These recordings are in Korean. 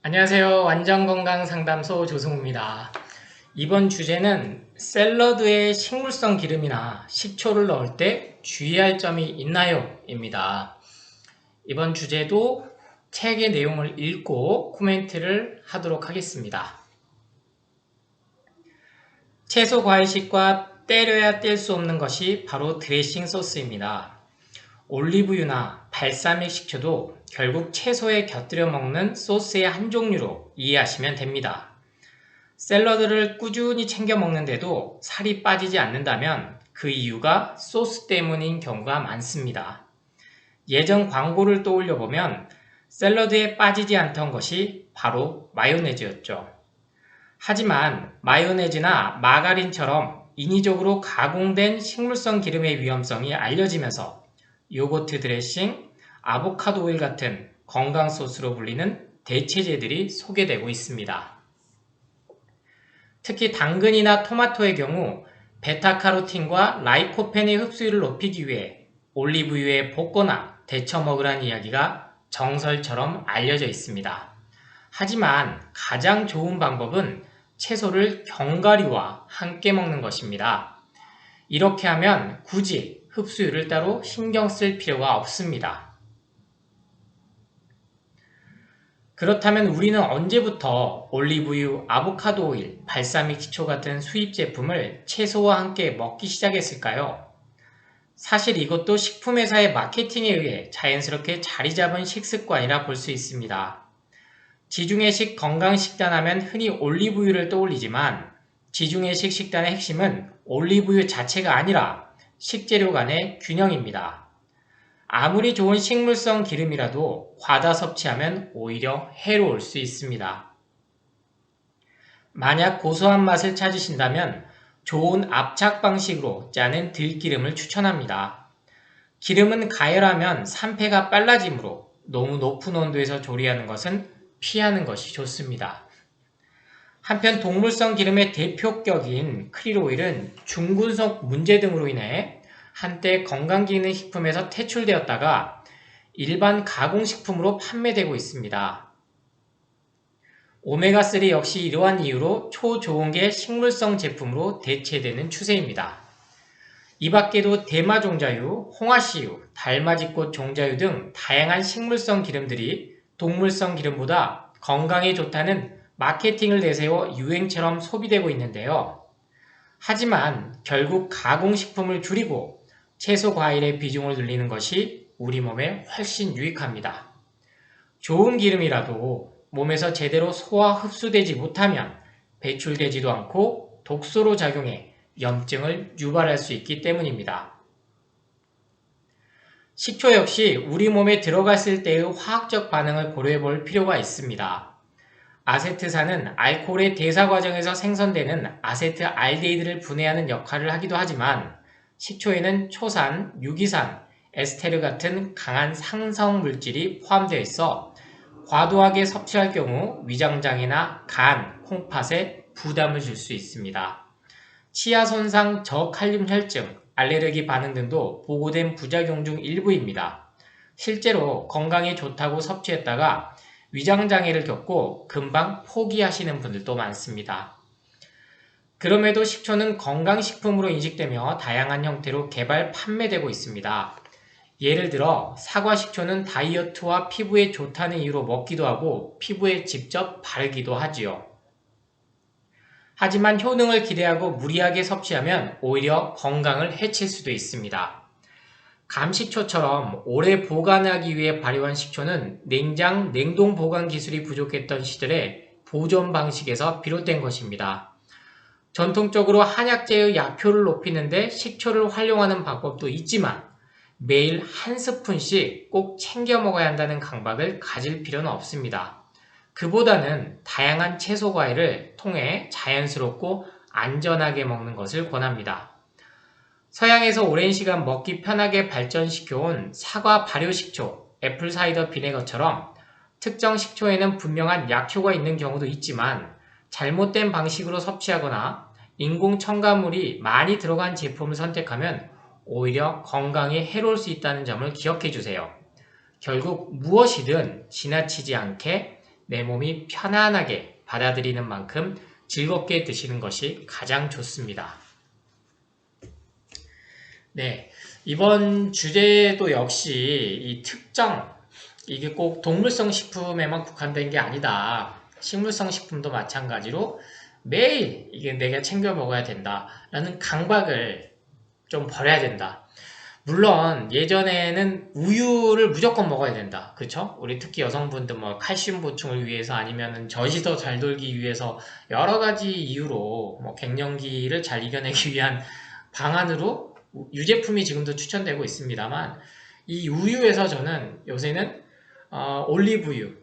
안녕하세요. 완전건강상담소 조승우입니다. 이번 주제는 샐러드에 식물성 기름이나 식초를 넣을 때 주의할 점이 있나요? 입니다. 이번 주제도 책의 내용을 읽고 코멘트를 하도록 하겠습니다. 채소 과일식과 떼려야 뗄 수 없는 것이 바로 드레싱 소스입니다. 올리브유나 발사믹 식초도 결국 채소에 곁들여 먹는 소스의 한 종류로 이해하시면 됩니다. 샐러드를 꾸준히 챙겨 먹는데도 살이 빠지지 않는다면 그 이유가 소스 때문인 경우가 많습니다. 예전 광고를 떠올려 보면 샐러드에 빠지지 않던 것이 바로 마요네즈였죠. 하지만 마요네즈나 마가린처럼 인위적으로 가공된 식물성 기름의 위험성이 알려지면서 요거트 드레싱, 아보카도 오일 같은 건강 소스로 불리는 대체제들이 소개되고 있습니다. 특히 당근이나 토마토의 경우 베타카로틴과 라이코펜의 흡수율을 높이기 위해 올리브유에 볶거나 데쳐 먹으라는 이야기가 정설처럼 알려져 있습니다. 하지만 가장 좋은 방법은 채소를 견과류와 함께 먹는 것입니다. 이렇게 하면 굳이 흡수율을 따로 신경 쓸 필요가 없습니다. 그렇다면 우리는 언제부터 올리브유, 아보카도 오일, 발사믹 식초 같은 수입 제품을 채소와 함께 먹기 시작했을까요? 사실 이것도 식품회사의 마케팅에 의해 자연스럽게 자리 잡은 식습관이라 볼 수 있습니다. 지중해식 건강식단 하면 흔히 올리브유를 떠올리지만 지중해식 식단의 핵심은 올리브유 자체가 아니라 식재료 간의 균형입니다. 아무리 좋은 식물성 기름이라도 과다 섭취하면 오히려 해로울 수 있습니다. 만약 고소한 맛을 찾으신다면 좋은 압착 방식으로 짜는 들기름을 추천합니다. 기름은 가열하면 산패가 빨라지므로 너무 높은 온도에서 조리하는 것은 피하는 것이 좋습니다. 한편 동물성 기름의 대표격인 크릴 오일은 중금속 문제 등으로 인해 한때 건강기능식품에서 퇴출되었다가 일반 가공식품으로 판매되고 있습니다. 오메가3 역시 이러한 이유로 초좋은계 식물성 제품으로 대체되는 추세입니다. 이 밖에도 대마종자유, 홍화씨유, 달맞이꽃 종자유 등 다양한 식물성 기름들이 동물성 기름보다 건강에 좋다는 마케팅을 내세워 유행처럼 소비되고 있는데요. 하지만 결국 가공식품을 줄이고 채소 과일의 비중을 늘리는 것이 우리 몸에 훨씬 유익합니다. 좋은 기름이라도 몸에서 제대로 소화 흡수되지 못하면 배출되지도 않고 독소로 작용해 염증을 유발할 수 있기 때문입니다. 식초 역시 우리 몸에 들어갔을 때의 화학적 반응을 고려해 볼 필요가 있습니다. 아세트산은 알코올의 대사 과정에서 생성되는 아세트알데히드를 분해하는 역할을 하기도 하지만 식초에는 초산, 유기산, 에스테르 같은 강한 상성 물질이 포함되어 있어 과도하게 섭취할 경우 위장장애나 간, 콩팥에 부담을 줄 수 있습니다. 치아 손상, 저칼륨 혈증, 알레르기 반응 등도 보고된 부작용 중 일부입니다. 실제로 건강에 좋다고 섭취했다가 위장장애를 겪고 금방 포기하시는 분들도 많습니다. 그럼에도 식초는 건강식품으로 인식되며 다양한 형태로 개발, 판매되고 있습니다. 예를 들어 사과식초는 다이어트와 피부에 좋다는 이유로 먹기도 하고 피부에 직접 바르기도 하지요. 하지만 효능을 기대하고 무리하게 섭취하면 오히려 건강을 해칠 수도 있습니다. 감식초처럼 오래 보관하기 위해 발효한 식초는 냉장, 냉동 보관 기술이 부족했던 시절에 보존 방식에서 비롯된 것입니다. 전통적으로 한약재의 약효를 높이는데 식초를 활용하는 방법도 있지만 매일 한 스푼씩 꼭 챙겨 먹어야 한다는 강박을 가질 필요는 없습니다. 그보다는 다양한 채소 과일을 통해 자연스럽고 안전하게 먹는 것을 권합니다. 서양에서 오랜 시간 먹기 편하게 발전시켜온 사과 발효식초, 애플사이더 비네거처럼 특정 식초에는 분명한 약효가 있는 경우도 있지만 잘못된 방식으로 섭취하거나 인공 첨가물이 많이 들어간 제품을 선택하면 오히려 건강에 해로울 수 있다는 점을 기억해 주세요. 결국 무엇이든 지나치지 않게 내 몸이 편안하게 받아들이는 만큼 즐겁게 드시는 것이 가장 좋습니다. 네, 이번 주제도 역시 이 특정, 이게 꼭 동물성 식품에만 국한된 게 아니다. 식물성 식품도 마찬가지로 매일 이게 내가 챙겨 먹어야 된다라는 강박을 좀 버려야 된다. 물론 예전에는 우유를 무조건 먹어야 된다. 그쵸? 우리 특히 여성분들 뭐 칼슘 보충을 위해서 아니면은 젖이 더 잘 돌기 위해서 여러 가지 이유로 뭐 갱년기를 잘 이겨내기 위한 방안으로 유제품이 지금도 추천되고 있습니다만 이 우유에서 저는 요새는 올리브유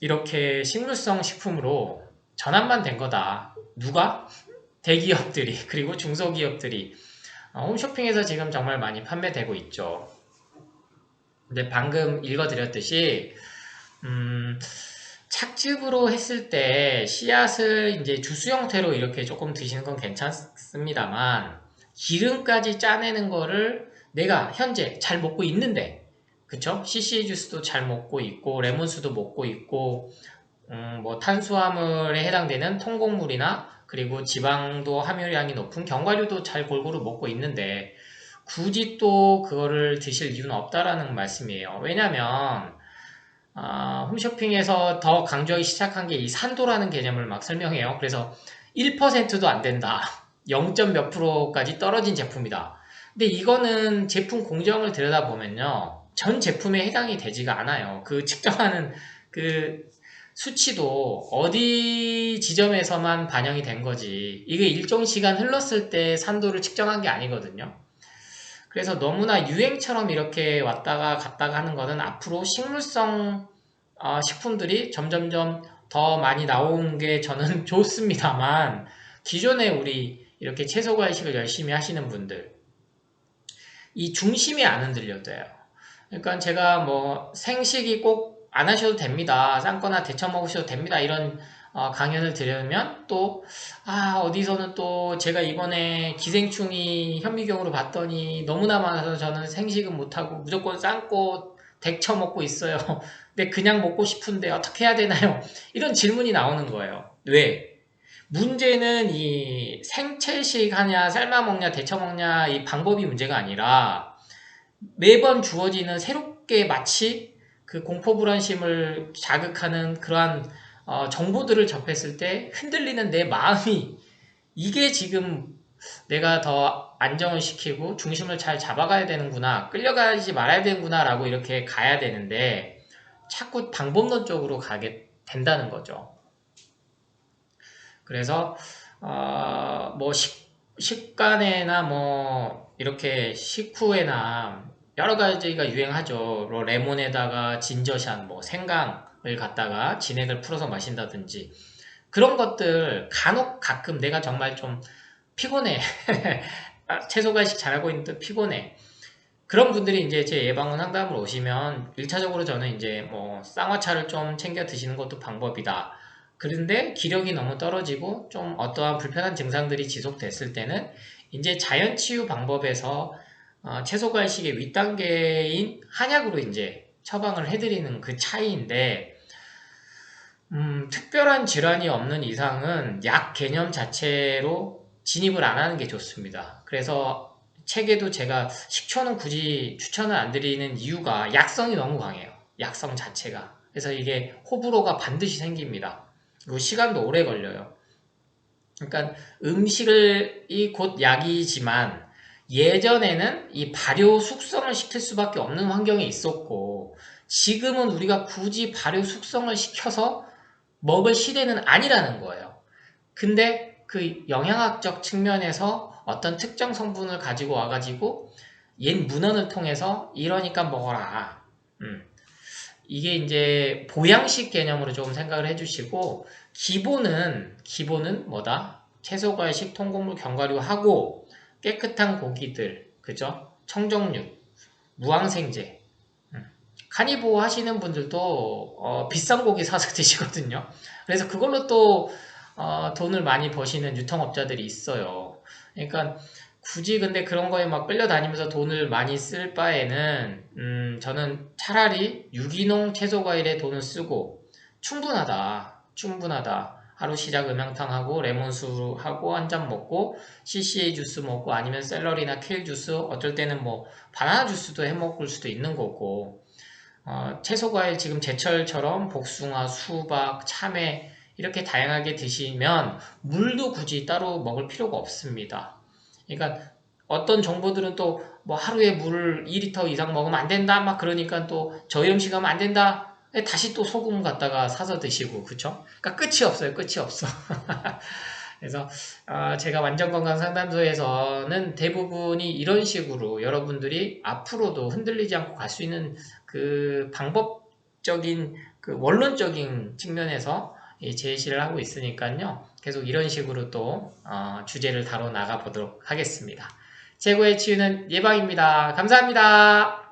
이렇게 식물성 식품으로 전환만 된 거다. 누가? 대기업들이 그리고 중소기업들이 홈쇼핑에서 지금 정말 많이 판매되고 있죠. 근데 방금 읽어드렸듯이 착즙으로 했을 때 씨앗을 이제 주스 형태로 이렇게 조금 드시는 건 괜찮습니다만 기름까지 짜내는 거를 내가 현재 잘 먹고 있는데 그쵸? CC 주스도 잘 먹고 있고 레몬수도 먹고 있고 뭐 탄수화물에 해당되는 통곡물이나 그리고 지방도 함유량이 높은 견과류도 잘 골고루 먹고 있는데 굳이 또 그거를 드실 이유는 없다라는 말씀이에요. 왜냐면 홈쇼핑에서 더 강조하기 시작한 게 이 산도라는 개념을 막 설명해요. 그래서 1%도 안 된다. 0. 몇 프로까지 떨어진 제품이다. 근데 이거는 제품 공정을 들여다보면요. 전 제품에 해당이 되지가 않아요. 그 측정하는 그 수치도 어디 지점에서만 반영이 된 거지. 이게 일정 시간 흘렀을 때 산도를 측정한 게 아니거든요. 그래서 너무나 유행처럼 이렇게 왔다가 갔다가 하는 거는 앞으로 식물성 식품들이 점점점 더 많이 나오는 게 저는 좋습니다만 기존에 우리 이렇게 채소 과일식을 열심히 하시는 분들 이 중심이 안 흔들려져요. 그러니까 제가 뭐 생식이 꼭 안 하셔도 됩니다. 삶거나 데쳐 먹으셔도 됩니다. 이런 강연을 들으면 또 어디서는 또 제가 이번에 기생충이 현미경으로 봤더니 너무나 많아서 저는 생식은 못하고 무조건 삶고 데쳐 먹고 있어요. 근데 그냥 먹고 싶은데 어떻게 해야 되나요? 이런 질문이 나오는 거예요. 왜? 문제는 이 생채식 하냐 삶아 먹냐 데쳐 먹냐 이 방법이 문제가 아니라 매번 주어지는 새롭게 마치 그 공포불안심을 자극하는 그러한 정보들을 접했을 때 흔들리는 내 마음이 이게 지금 내가 더 안정을 시키고 중심을 잘 잡아가야 되는구나 끌려가지 말아야 되는구나 라고 이렇게 가야 되는데 자꾸 방법론적으로 가게 된다는 거죠. 그래서 뭐 식간에나 뭐 이렇게 식후에나 여러 가지가 유행하죠. 뭐 레몬에다가 진저샷, 뭐 생강을 갖다가 진액을 풀어서 마신다든지 그런 것들 간혹 가끔 내가 정말 좀 피곤해. 채소 과식 잘하고 있는데 피곤해. 그런 분들이 이제 제 예방원 상담을 오시면 1차적으로 저는 이제 뭐 쌍화차를 좀 챙겨 드시는 것도 방법이다. 그런데 기력이 너무 떨어지고 좀 어떠한 불편한 증상들이 지속됐을 때는 이제 자연치유 방법에서 채소 과식의 윗단계인 한약으로 이제 처방을 해드리는 그 차이인데 특별한 질환이 없는 이상은 약 개념 자체로 진입을 안 하는 게 좋습니다. 그래서 책에도 제가 식초는 굳이 추천을 안 드리는 이유가 약성이 너무 강해요. 약성 자체가. 그래서 이게 호불호가 반드시 생깁니다. 그리고 시간도 오래 걸려요. 그러니까 음식이 곧 약이지만 예전에는 이 발효 숙성을 시킬 수밖에 없는 환경에 있었고 지금은 우리가 굳이 발효 숙성을 시켜서 먹을 시대는 아니라는 거예요. 근데 그 영양학적 측면에서 어떤 특정 성분을 가지고 와가지고 옛 문헌을 통해서 이러니까 먹어라. 이게 이제 보양식 개념으로 조금 생각을 해주시고 기본은 뭐다? 채소, 과일식, 통곡물, 견과류하고 깨끗한 고기들, 그죠? 청정육, 무항생제. 카니보 하시는 분들도 비싼 고기 사서 드시거든요. 그래서 그걸로 또 돈을 많이 버시는 유통업자들이 있어요. 그러니까 굳이 근데 그런 거에 막 끌려다니면서 돈을 많이 쓸 바에는 저는 차라리 유기농 채소과일에 돈을 쓰고 충분하다. 하루 시작 음양탕하고 레몬수하고 한 잔 먹고 CCA 주스 먹고 아니면 샐러리나 케일 주스 어쩔 때는 뭐 바나나 주스도 해 먹을 수도 있는 거고 채소 과일 지금 제철처럼 복숭아, 수박, 참외 이렇게 다양하게 드시면 물도 굳이 따로 먹을 필요가 없습니다. 그러니까 어떤 정보들은 또 뭐 하루에 물을 2리터 이상 먹으면 안 된다 막 그러니까 또 저염식하면 안 된다 다시 또 소금 갖다가 사서 드시고 그쵸? 그러니까 끝이 없어요. 끝이 없어. 그래서 제가 완전건강상담소에서는 대부분이 이런 식으로 여러분들이 앞으로도 흔들리지 않고 갈 수 있는 그 방법적인 그 원론적인 측면에서 제시를 하고 있으니까요. 계속 이런 식으로 또 주제를 다뤄 나가 보도록 하겠습니다. 최고의 치유는 예방입니다. 감사합니다.